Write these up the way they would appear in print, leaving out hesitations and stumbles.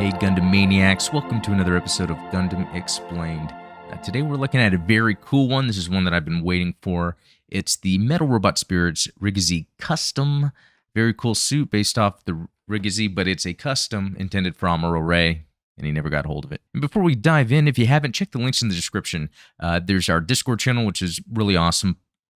Hey Gundam Maniacs, welcome to another episode of Gundam Explained. Today we're looking at a very cool one. This is one that I've been waiting for. It's the Metal Robot Spirits Rigazi Custom. Very cool suit based off the Rigazi, but it's a custom intended for Amuro Ray, and he never got hold of it. And before we dive in, if you haven't, check the links in the description. There's our Discord channel, which is really awesome.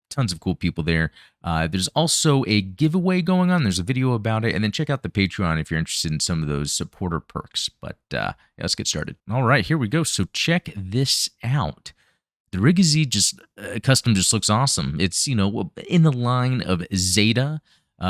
Tons of cool people there. There's also a giveaway going on. There's a video about it. And then check out the Patreon if you're interested in some of those supporter perks. But yeah, let's get started. All right, here we go. So check this out. The Rigazi custom just looks awesome. It's, in the line of Zeta,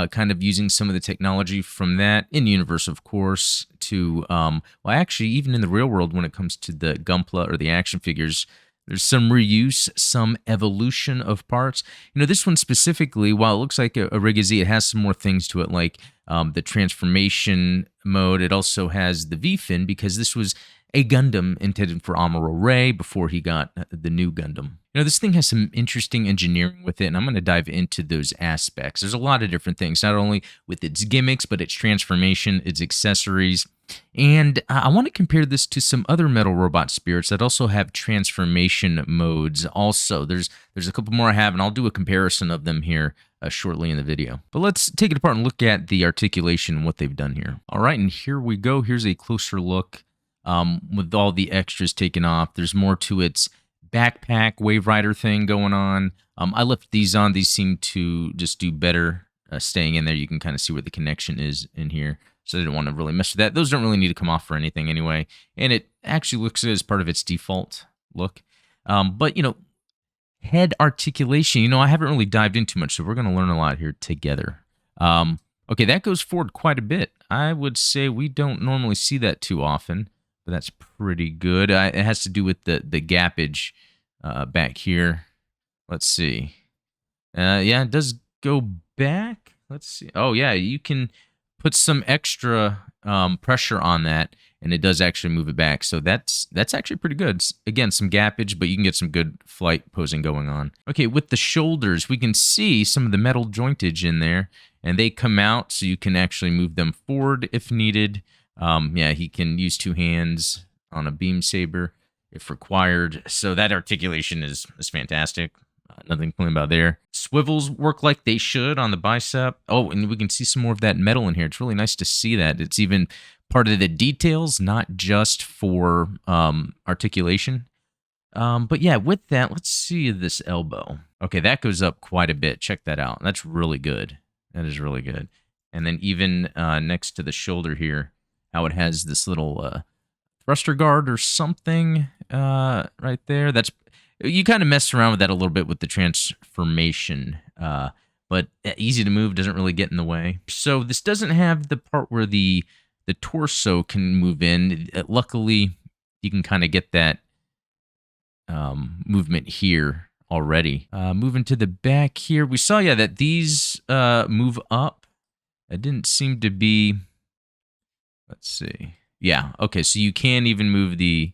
kind of using some of the technology from that in universe, of course, to, well, actually, even in the real world, when it comes to the Gunpla or the action figures, there's some reuse, some evolution of parts. This one specifically, while it looks like a Rigazi, it has some more things to it, like the transformation mode. It also has the V-fin, because this was a Gundam intended for Amuro Ray before he got the new Gundam. This thing has some interesting engineering with it, and I'm going to dive into those aspects. There's a lot of different things, not only with its gimmicks, but its transformation, its accessories. And I want to compare this to some other Metal Robot Spirits that also have transformation modes also. There's a couple more I have, and I'll do a comparison of them here shortly in the video. But let's take it apart and look at the articulation and what they've done here. All right, and here we go. Here's a closer look with all the extras taken off. There's more to its backpack Wave Rider thing going on. I left these on. These seem to just do better staying in there. You can kind of see where the connection is in here. So I didn't want to really mess with that. Those don't really need to come off for anything anyway. And it actually looks as part of its default look. But, head articulation, I haven't really dived into much, so we're going to learn a lot here together. Okay, that goes forward quite a bit. I would say we don't normally see that too often, but that's pretty good. It has to do with the gappage back here. Let's see. Yeah, it does go back. Let's see. Oh, yeah, you can put some extra pressure on that, and it does actually move it back. So that's actually pretty good. It's, again, some gappage, but you can get some good flight posing going on. Okay, with the shoulders, we can see some of the metal jointage in there, and they come out so you can actually move them forward if needed. Yeah, he can use two hands on a beam saber if required. So that articulation is fantastic. Nothing to complain about there. Swivels work like they should on the bicep. Oh, and we can see some more of that metal in here. It's really nice to see that. It's even part of the details, not just for articulation. But yeah, with that, let's see this elbow. Okay, that goes up quite a bit. Check that out. That's really good. That is really good. And then even next to the shoulder here, how it has this little thruster guard or something right there. You kind of mess around with that a little bit with the transformation, but easy to move, doesn't really get in the way. So this doesn't have the part where the torso can move in. Luckily, you can kind of get that movement here already. Moving to the back here, we saw, yeah, that these move up. It didn't seem to be, let's see. Yeah, okay, so you can even move the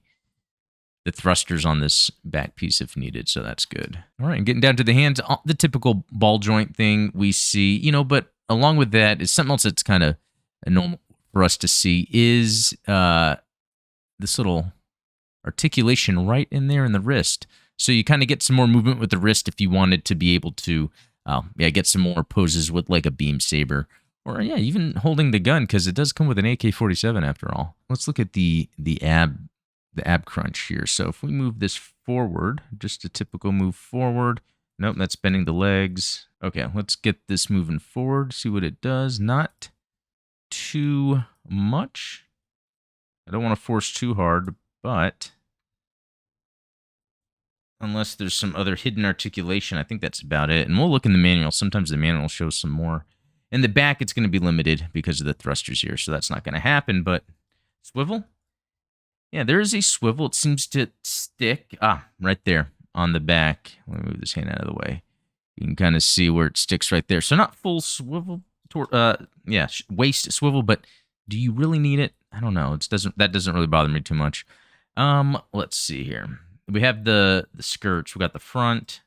thrusters on this back piece if needed, so that's good. All right, and getting down to the hands, the typical ball joint thing we see, but along with that is something else that's kind of normal for us to see is this little articulation right in there in the wrist. So you kind of get some more movement with the wrist if you wanted to be able to, get some more poses with like a beam saber. Or, yeah, even holding the gun, because it does come with an AK-47 after all. Let's look at the ab crunch here. So if we move this forward, just a typical move forward. Nope, that's bending the legs. Okay, let's get this moving forward, see what it does. Not too much. I don't want to force too hard, but unless there's some other hidden articulation, I think that's about it. And we'll look in the manual. Sometimes the manual shows some more. In the back, it's going to be limited because of the thrusters here, so that's not going to happen, but swivel? Yeah, there is a swivel. It seems to stick. Right there on the back. Let me move this hand out of the way. You can kind of see where it sticks right there. So not full swivel, waist swivel, but do you really need it? I don't know. That doesn't really bother me too much. Let's see here. We have the skirts. We got the front.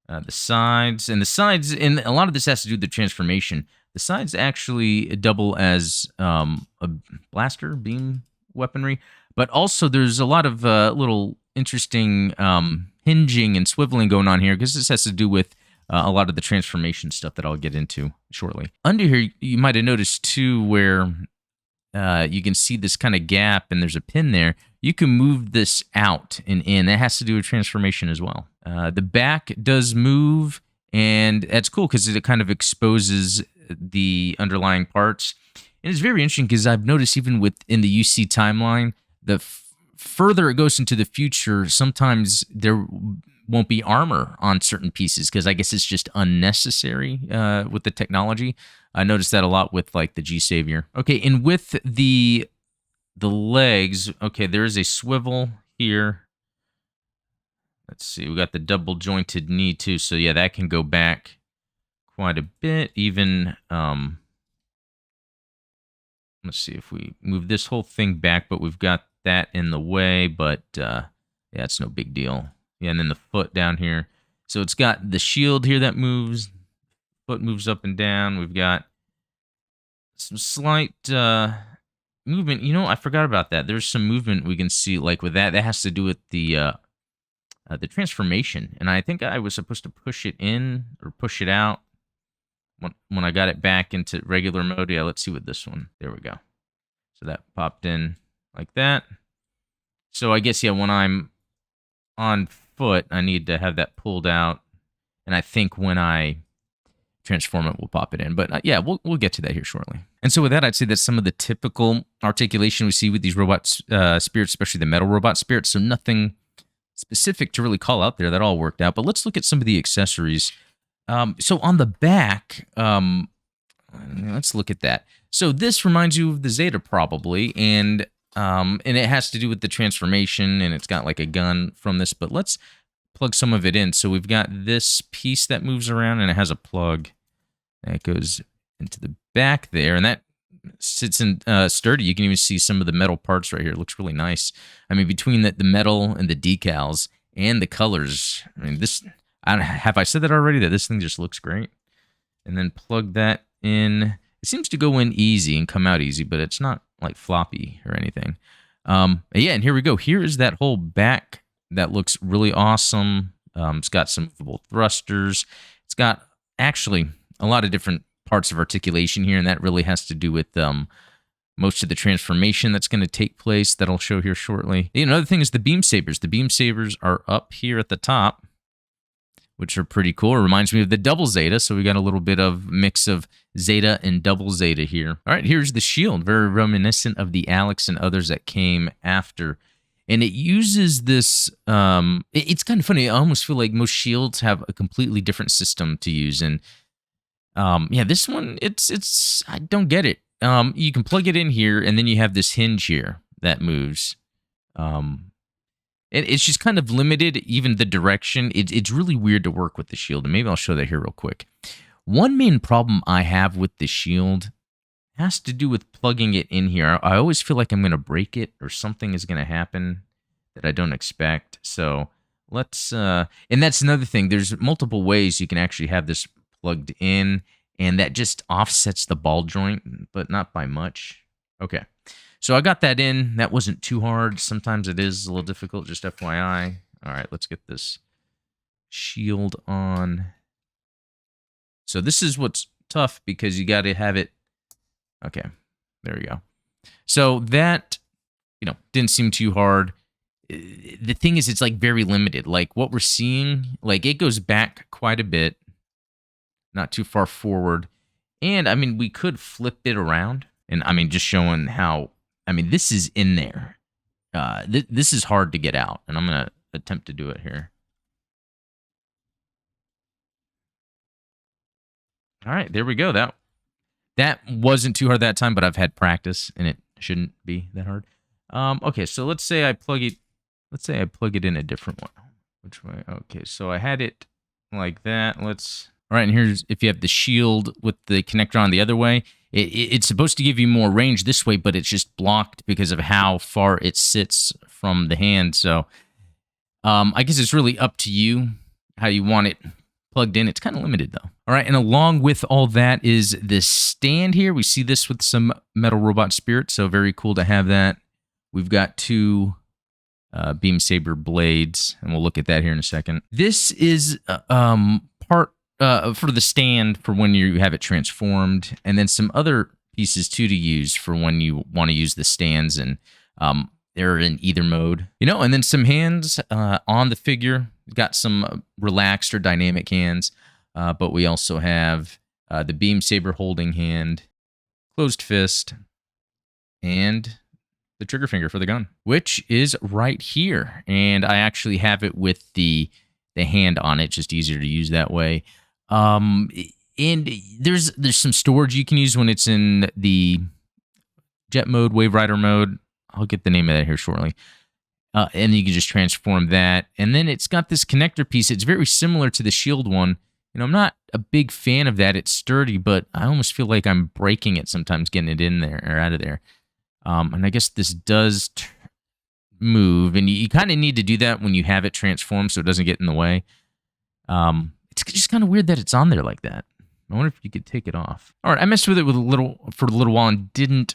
The sides, and a lot of this has to do with the transformation. The sides actually double as a blaster beam weaponry, but also there's a lot of little interesting hinging and swiveling going on here because this has to do with a lot of the transformation stuff that I'll get into shortly. Under here, you might have noticed too where you can see this kind of gap and there's a pin there. You can move this out and in. That has to do with transformation as well. The back does move, and that's cool because it kind of exposes the underlying parts. And it's very interesting because I've noticed even within the UC timeline, the further it goes into the future, sometimes there won't be armor on certain pieces because I guess it's just unnecessary with the technology. I noticed that a lot with like the G Savior. Okay, and with the legs, okay, there is a swivel here. Let's see, we got the double jointed knee too, so yeah, that can go back quite a bit. Even let's see if we move this whole thing back, but we've got that in the way. But yeah, it's no big deal. Yeah, and then the foot down here. So it's got the shield here that moves. Foot moves up and down. We've got some slight movement. You know, I forgot about that. There's some movement we can see, like with that. That has to do with the transformation. And I think I was supposed to push it in or push it out when I got it back into regular mode. Yeah, let's see with this one. There we go. So that popped in like that. So I guess, yeah, when I'm on foot, I need to have that pulled out. And I think when I transform it, we'll pop it in. But yeah, we'll get to that here shortly. And so with that, I'd say that's some of the typical articulation we see with these robot spirits, especially the metal robot spirits. So nothing specific to really call out there. That all worked out. But let's look at some of the accessories. So on the back, let's look at that. So this reminds you of the Zeta probably, and it has to do with the transformation, and it's got like a gun from this. But let's plug some of it in. So we've got this piece that moves around, and it has a plug that goes into the back there, and that sits in sturdy. You can even see some of the metal parts right here. It looks really nice. I mean, between the metal and the decals and the colors, I mean, this, have I said that already, that this thing just looks great? And then plug that in. It seems to go in easy and come out easy, but it's not like floppy or anything. Yeah, and here we go. Here is that whole back that looks really awesome. It's got some movable thrusters. It's got actually a lot of different parts of articulation here, and that really has to do with most of the transformation that's going to take place that I'll show here shortly. Another thing is the beam sabers. The beam sabers are up here at the top, which are pretty cool. It reminds me of the double Zeta, so we got a little bit of mix of Zeta and double Zeta here. All right, here's the shield, very reminiscent of the Alex and others that came after. And it uses this, it's kind of funny. I almost feel like most shields have a completely different system to use. And yeah, this one, it's I don't get it. You can plug it in here, and then you have this hinge here that moves. It's just kind of limited, even the direction. It's really weird to work with the shield, and maybe I'll show that here real quick. One main problem I have with the shield has to do with plugging it in here. I always feel like I'm going to break it or something is going to happen that I don't expect. So let's, and that's another thing. There's multiple ways you can actually have this plugged in, and that just offsets the ball joint, but not by much. Okay. So I got that in. That wasn't too hard. Sometimes it is a little difficult, just FYI. All right, let's get this shield on. So this is what's tough because you got to have it. Okay, there we go. So that, didn't seem too hard. The thing is, it's like very limited. Like what we're seeing, like it goes back quite a bit, not too far forward. And I mean, we could flip it around. And I mean, just showing how, I mean, this is in there. This is hard to get out. And I'm going to attempt to do it here. All right, there we go. That wasn't too hard that time, but I've had practice, and it shouldn't be that hard. Okay, so let's say I plug it. Let's say I plug it in a different one. Which way? Okay, so I had it like that. All right, and here's if you have the shield with the connector on the other way. It's supposed to give you more range this way, but it's just blocked because of how far it sits from the hand. So I guess it's really up to you how you want it plugged in. It's kind of limited though. All right, and along with all that is this stand here. We see this with some metal robot spirits, so very cool to have that. We've got two beam saber blades, and we'll look at that here in a second. This is part for the stand for when you have it transformed, and then some other pieces too to use for when you want to use the stands, and they're in either mode, and then some hands on the figure. We've got some relaxed or dynamic hands, but we also have the beam saber holding hand, closed fist, and the trigger finger for the gun, which is right here. And I actually have it with the hand on it, just easier to use that way. And there's some storage you can use when it's in the jet mode, wave rider mode. I'll get the name of that here shortly. And you can just transform that. And then it's got this connector piece. It's very similar to the shield one. I'm not a big fan of that. It's sturdy, but I almost feel like I'm breaking it sometimes getting it in there or out of there. And I guess this does move, and you kind of need to do that when you have it transformed so it doesn't get in the way. It's just kind of weird that it's on there like that. I wonder if you could take it off. All right, I messed with it for a little while and didn't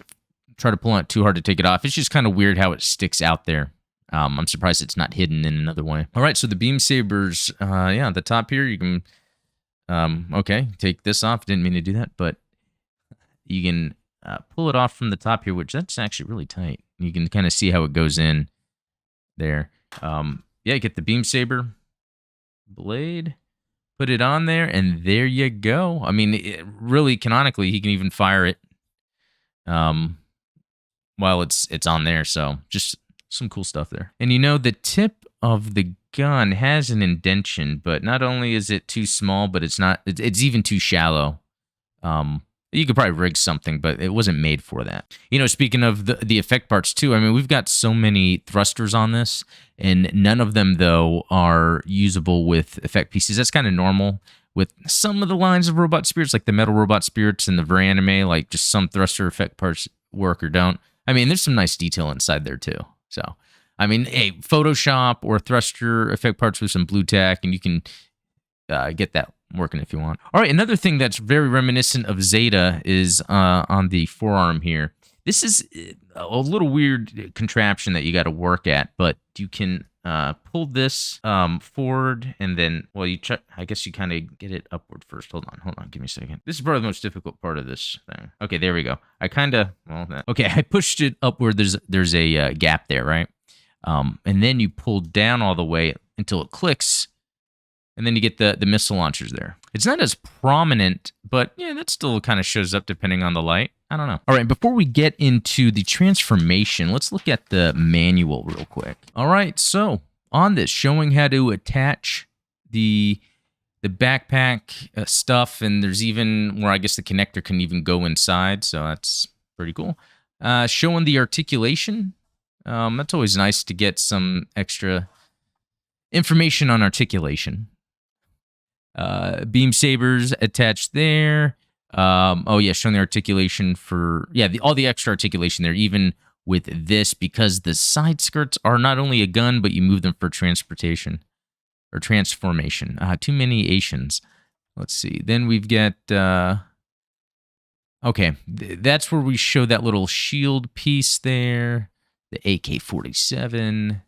try to pull on it too hard to take it off. It's just kind of weird how it sticks out there. I'm surprised it's not hidden in another way. All right, so the beam sabers, at the top here, you can, okay, take this off. Didn't mean to do that, but you can pull it off from the top here, which that's actually really tight. You can kind of see how it goes in there. You get the beam saber blade, put it on there, and there you go. I mean, really, canonically, he can even fire it while it's on there. So just some cool stuff there. And the tip of the gun has an indentation, but not only is it too small, but it's even too shallow. You could probably rig something, but it wasn't made for that. Speaking of the effect parts too, I mean, we've got so many thrusters on this, and none of them, though, are usable with effect pieces. That's kind of normal with some of the lines of robot spirits, like the metal robot spirits and the Veranime, like just some thruster effect parts work or don't. I mean, there's some nice detail inside there too. So, I mean, hey, Photoshop or thruster effect parts with some blue tack, and you can get that working if you want. All right, another thing that's very reminiscent of Zeta is on the forearm here. This is a little weird contraption that you got to work at, but you can pull this forward, and then, well, I guess you kind of get it upward first. Hold on, give me a second. This is probably the most difficult part of this thing. Okay, there we go. I pushed it upward. There's a gap there, right? And then you pull down all the way until it clicks, and then you get the missile launchers there. It's not as prominent, but yeah, that still kind of shows up depending on the light. I don't know. All right, before we get into the transformation, let's look at the manual real quick. All right, so on this, showing how to attach the backpack stuff, and there's even where I guess the connector can even go inside, so that's pretty cool. Showing the articulation. That's always nice to get some extra information on articulation. Beam sabers attached there. Showing the articulation for, all the extra articulation there, even with this, because the side skirts are not only a gun, but you move them for transportation or transformation. Too many Asians. Let's see. Then we've got, that's where we show that little shield piece there, the AK-47,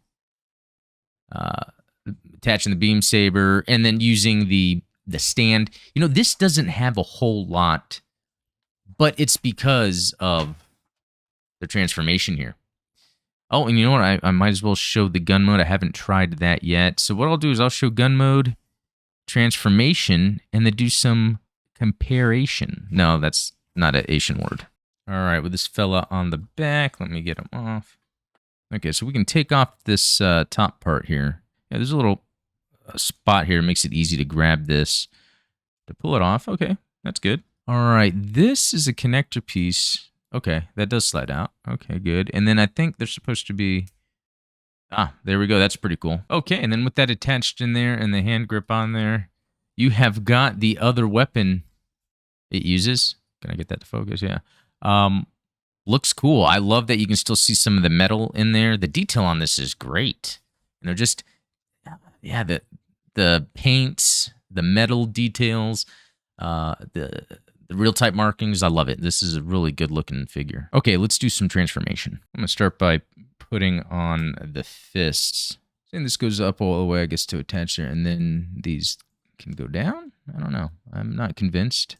attaching the beam saber, and then using the stand. This doesn't have a whole lot, but it's because of the transformation here. Oh, and you know what? I might as well show the gun mode. I haven't tried that yet. So what I'll do is I'll show gun mode, transformation, and then do some comparation. No, that's not an Asian word. All right, with this fella on the back, let me get him off. Okay, so we can take off this top part here. Yeah, there's a little spot here. It makes it easy to grab this to pull it off. Okay, that's good. All right, this is a connector piece. Okay, that does slide out. Okay, good. And then I think there's supposed to be... there we go. That's pretty cool. Okay, and then with that attached in there and the hand grip on there, you have got the other weapon it uses. Can I get that to focus? Yeah. Looks cool. I love that you can still see some of the metal in there. The detail on this is great. Just... yeah, the paints, the metal details, the real type markings. I love it. This is a really good looking figure. Okay, let's do some transformation. I'm gonna start by putting on the fists. And this goes up all the way, I guess, to attach there, and then these can go down? I don't know. I'm not convinced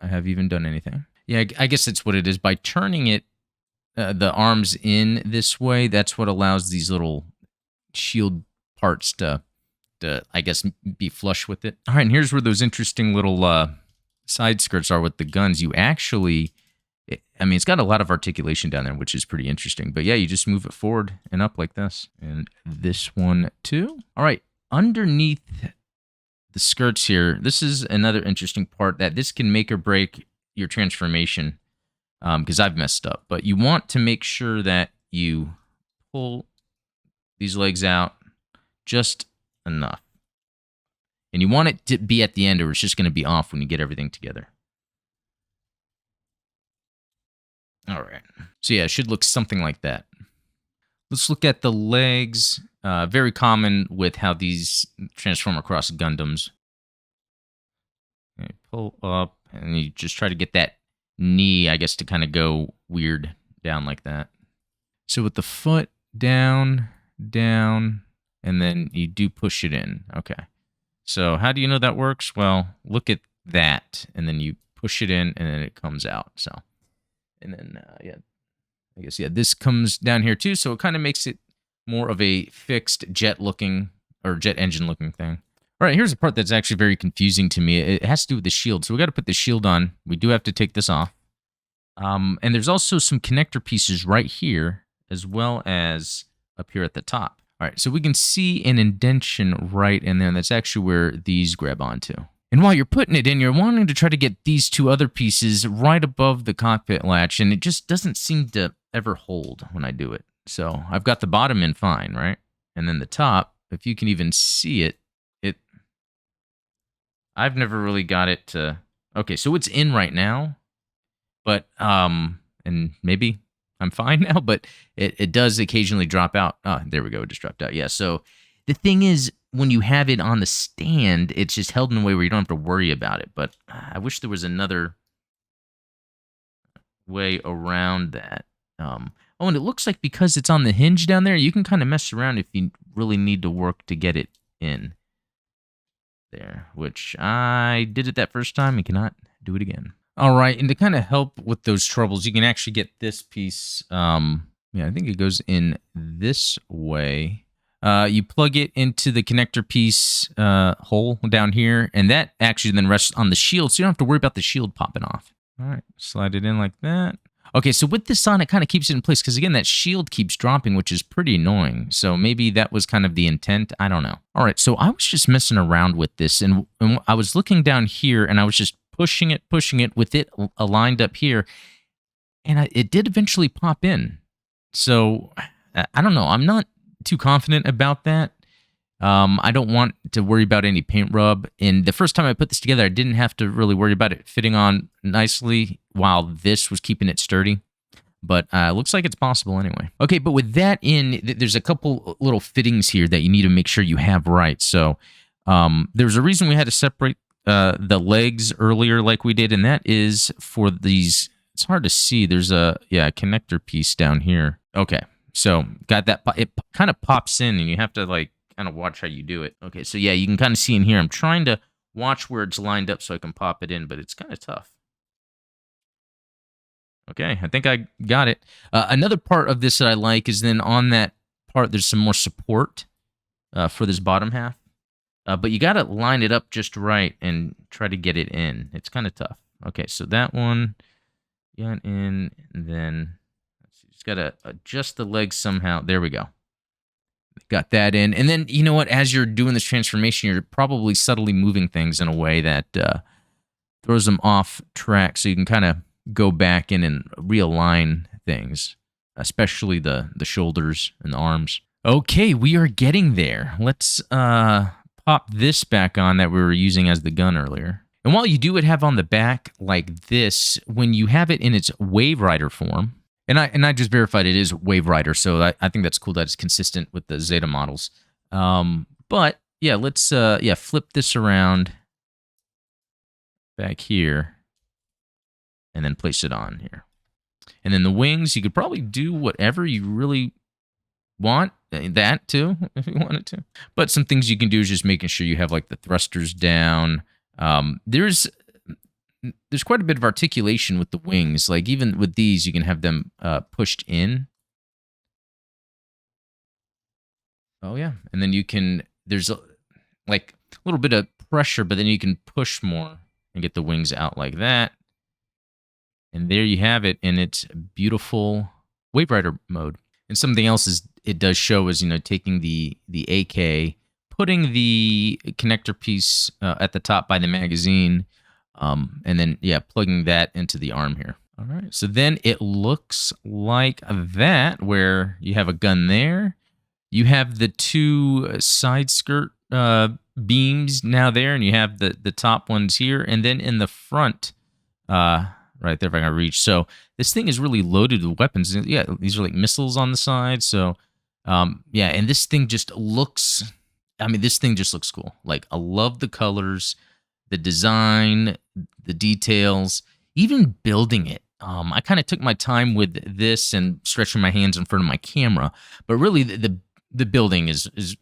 I have even done anything. Yeah, I guess that's what it is. By turning it, the arms in this way, that's what allows these little shield parts to I guess, be flush with it. All right, and here's where those interesting little side skirts are with the guns. You actually, I mean, it's got a lot of articulation down there, which is pretty interesting. But yeah, you just move it forward and up like this. And this one too. All right, underneath the skirts here, this is another interesting part that this can make or break your transformation, because I've messed up. But you want to make sure that you pull these legs out just enough. And you want it to be at the end, or it's just going to be off when you get everything together. All right. So yeah, it should look something like that. Let's look at the legs. Very common with how these transform across Gundams. Okay, pull up, and you just try to get that knee, I guess, to kind of go weird down like that. So with the foot down, and then you do push it in. Okay. So how do you know that works? Well, look at that, and then you push it in, and then it comes out. So, and then, yeah, I guess, yeah, this comes down here too, so it kind of makes it more of a fixed jet-looking, or jet engine-looking thing. All right, here's a part that's actually very confusing to me. It has to do with the shield, so we got to put the shield on. We do have to take this off. And there's also some connector pieces right here, as well as up here at the top. All right, so we can see an indentation right in there. That's actually where these grab onto. And while you're putting it in, you're wanting to try to get these two other pieces right above the cockpit latch, and it just doesn't seem to ever hold when I do it. So I've got the bottom in fine, right? And then the top, if you can even see it, I've never really got it to... Okay, so it's in right now, but, and maybe I'm fine now, but it does occasionally drop out. Oh, there we go. It just dropped out. Yeah, so the thing is, when you have it on the stand, it's just held in a way where you don't have to worry about it. But I wish there was another way around that. Oh, and it looks like because it's on the hinge down there, you can kind of mess around if you really need to work to get it in there, which I did it that first time and cannot do it again. All right, and to kind of help with those troubles, you can actually get this piece. Yeah, I think it goes in this way. You plug it into the connector piece hole down here, and that actually then rests on the shield, so you don't have to worry about the shield popping off. All right, slide it in like that. Okay, so with this on, it kind of keeps it in place, because again, that shield keeps dropping, which is pretty annoying. So maybe that was kind of the intent. I don't know. All right, so I was just messing around with this, and I was looking down here, and I was just pushing it with it aligned up here, and it did eventually pop in. So I don't know. I'm not too confident about that. I don't want to worry about any paint rub. And the first time I put this together, I didn't have to really worry about it fitting on nicely while this was keeping it sturdy. But looks like it's possible anyway. Okay, but with that in, there's a couple little fittings here that you need to make sure you have right. So there's a reason we had to separate the legs earlier like we did, and that is for these... It's hard to see. There's a connector piece down here. Okay, so got that. It kind of pops in, and you have to like kind of watch how you do it. Okay, so yeah, you can kind of see in here. I'm trying to watch where it's lined up so I can pop it in, but it's kind of tough. Okay, I think I got it. Another part of this that I like is then on that part, there's some more support for this bottom half. But you got to line it up just right and try to get it in. It's kind of tough. Okay, so that one got in, and then let's see, just got to adjust the legs somehow. There we go. Got that in. And then, you know what? As you're doing this transformation, you're probably subtly moving things in a way that throws them off track, so you can kind of go back in and realign things, especially the shoulders and the arms. Okay, we are getting there. Let's pop this back on that we were using as the gun earlier. And while you do have on the back like this, when you have it in its Wave Rider form, and I just verified it is Wave Rider, so I think that's cool that it's consistent with the Zeta models. But yeah, let's yeah, flip this around back here and then place it on here. And then the wings, you could probably do whatever you really want, that too, if you wanted to. But some things you can do is just making sure you have like the thrusters down. There's quite a bit of articulation with the wings. Like even with these, you can have them pushed in. Oh yeah, and then you can. There's like a little bit of pressure, but then you can push more and get the wings out like that. And there you have it in its beautiful Wave Rider mode. And something else is it does show is, taking the AK, putting the connector piece at the top by the magazine, and then, yeah, plugging that into the arm here. All right, so then it looks like that, where you have a gun there. You have the two side skirt beams now there, and you have the top ones here. And then in the front, right there if I can reach. So this thing is really loaded with weapons. Yeah, these are like missiles on the side. So yeah, and this thing just looks, this thing just looks cool. Like, I love the colors, the design, the details, even building it. I kind of took my time with this and stretching my hands in front of my camera, but really the building is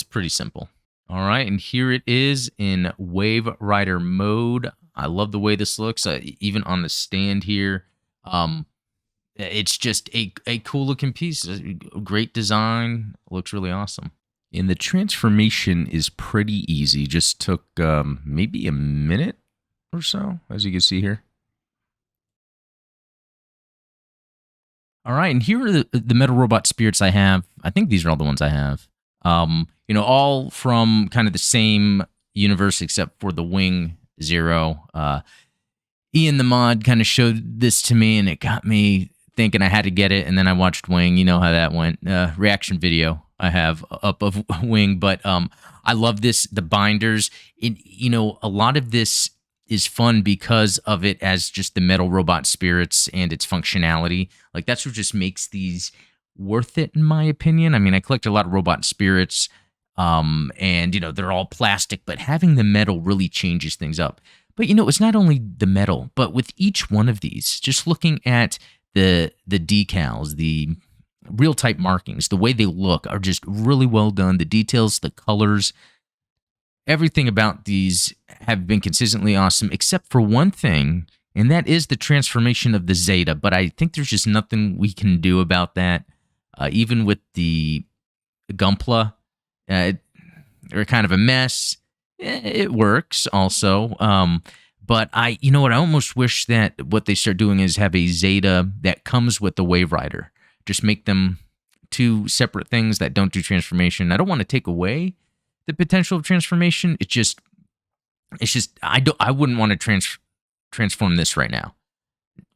pretty simple. All right, and here it is in Wave Rider mode. I love the way this looks, even on the stand here. It's just a cool looking piece. Great design. Looks really awesome. And the transformation is pretty easy. Just took maybe a minute or so, as you can see here. All right, and here are the metal robot spirits I have. I think these are all the ones I have. All from kind of the same universe except for the Wing Zero. Ian the mod kind of showed this to me, and it got me thinking I had to get it. And then I watched Wing. You know how that went. Reaction video I have up of Wing, but I love this. The binders. A lot of this is fun because of it as just the metal robot spirits and its functionality. Like, that's what just makes these worth it, in my opinion. I collect a lot of robot spirits, and they're all plastic, but having the metal really changes things up. But it's not only the metal, but with each one of these, just looking at the decals, the real type markings, the way they look are just really well done. The details, the colors, everything about these have been consistently awesome, except for one thing, and that is the transformation of the Zeta. But I think there's just nothing we can do about that. Even with the Gunpla, they're kind of a mess. It works also. But I almost wish that what they start doing is have a Zeta that comes with the Wave Rider. Just make them two separate things that don't do transformation. I don't want to take away the potential of transformation. It's just I wouldn't want to transform this right now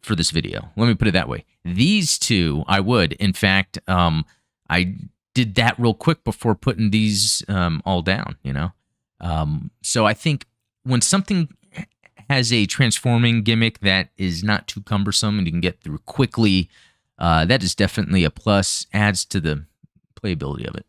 for this video. Let me put it that way. These two, I would. In fact, I did that real quick before putting these all down, So I think when something has a transforming gimmick that is not too cumbersome and you can get through quickly, that is definitely a plus, adds to the playability of it.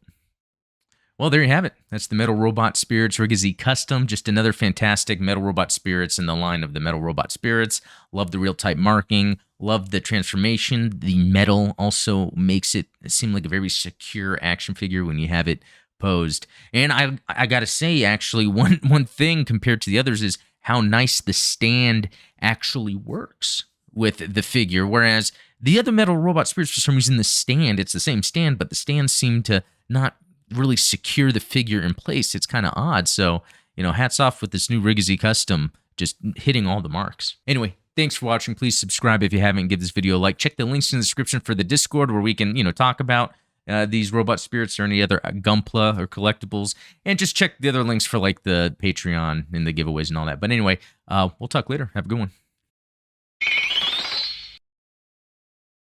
Well, there you have it. That's the Metal Robot Spirits Rigazzi Custom. Just another fantastic Metal Robot Spirits in the line of the Metal Robot Spirits. Love the real type marking. Love the transformation. The metal also makes it seem like a very secure action figure when you have it posed. And I gotta say, actually, one thing compared to the others is how nice the stand actually works with the figure. Whereas the other Metal Robot Spirits, for some reason, the stand, it's the same stand, but the stands seem to not really secure the figure in place. It's kind of odd. So, hats off with this new Rigazzi Custom, just hitting all the marks. Anyway, thanks for watching. Please subscribe if you haven't. Give this video a like. Check the links in the description for the Discord where we can, talk about these robot spirits or any other Gunpla or collectibles. And just check the other links for like the Patreon and the giveaways and all that. But anyway, we'll talk later. Have a good one.